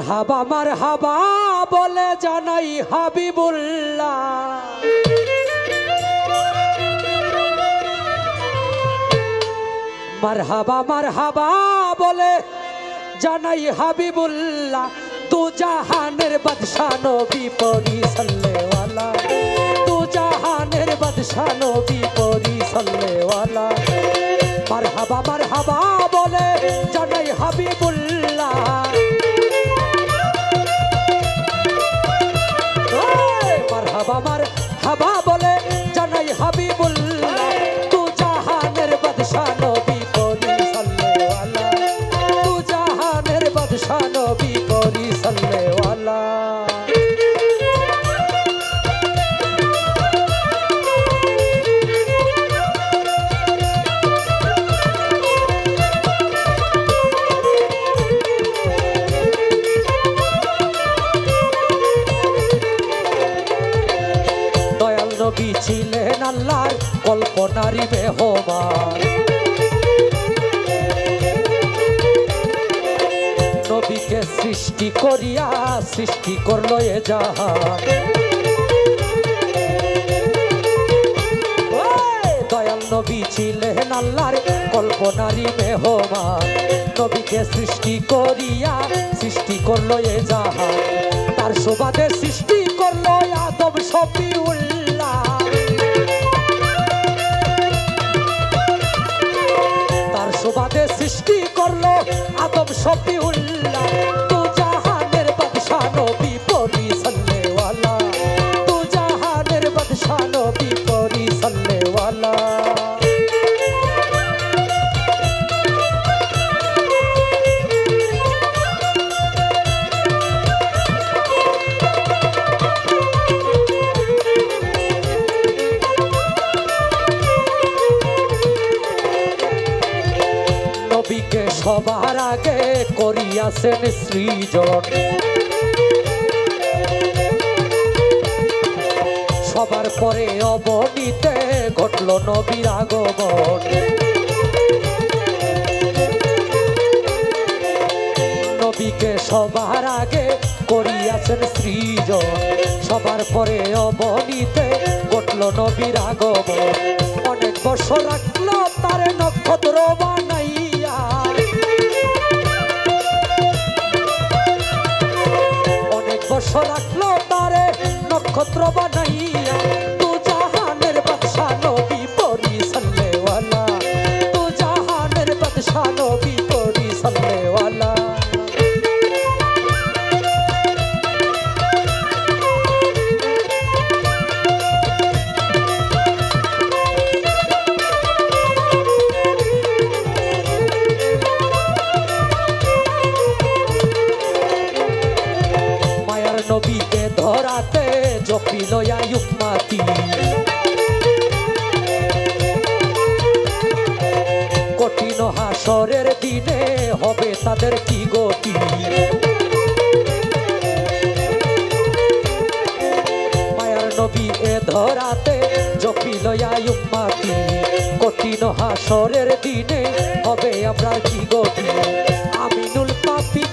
মারহাবা বলে জানাই হাবিবুল্লাহ। মারহাবা বলে জানাই হাবিবুল্লাহ। তু জাহানের বাদশা নবী পরি সাল্লেওয়ালা, তু জাহানের বাদশা নবী পরি সাল্লেওয়ালা। মারহাবা বলে জানাই হাবিবুল্লাহ। মারহাবা বলে জানাই হাবিবুল্লাহ। তু জাহানের বাদশা নবী পরি সাল্লেওয়ালা, তু জাহানের বাদশা নবী পরি সাল্লেওয়ালা। নবী ছিলেন আল্লাহর কল্পনারই মেহমান। নবীকে সৃষ্টি করিয়া সৃষ্টি করলো এ জাহান। দয়াল নবী ছিলেন আল্লাহর কল্পনারী মেহমান। নবীকে সৃষ্টি করিয়া সৃষ্টি করলো এ জাহান। তার সুবাদে সৃষ্টি করলো আদম শফিউল্লাহ। তার সুবাদে সৃষ্টি করলো আদম শফিউল্লাহ। তু জাহানের বাদশা নবী পরি সাল্লেওয়ালা, তু জাহানের বাদশা নবী পরি সাল্লেওয়ালা। নবীকে সবার আগে করিয়াছেন সৃজন। সবার পরে অবনীতে ঘটল নবীর আগমন। নবীকে সবার আগে করিয়াছেন সৃজন। সবার পরে অবনীতে ঘটল নবীর আগমন। অনেক বছর রাখলো তার নক্ষত্র বানাইয়া। অনেক বছর রাখলো তারে নক্ষত্র বানাইয়া। তু জাহানের বাদশা নবী পরি সাল্লেওয়ালা, তু জাহানের বাদশা নবী পরি সাল্লেওয়ালা। নবীকে ধরাতে জপিল আইয়ুব মাতি। কঠিন হাসরের দিনে হবে তাদের কি গতি। মায়ার নবী এ ধরাতে জপিল আইয়ুব মাতি। কঠিন হাসরের দিনে হবে আমরা কি গতি। আমিনুল পাপী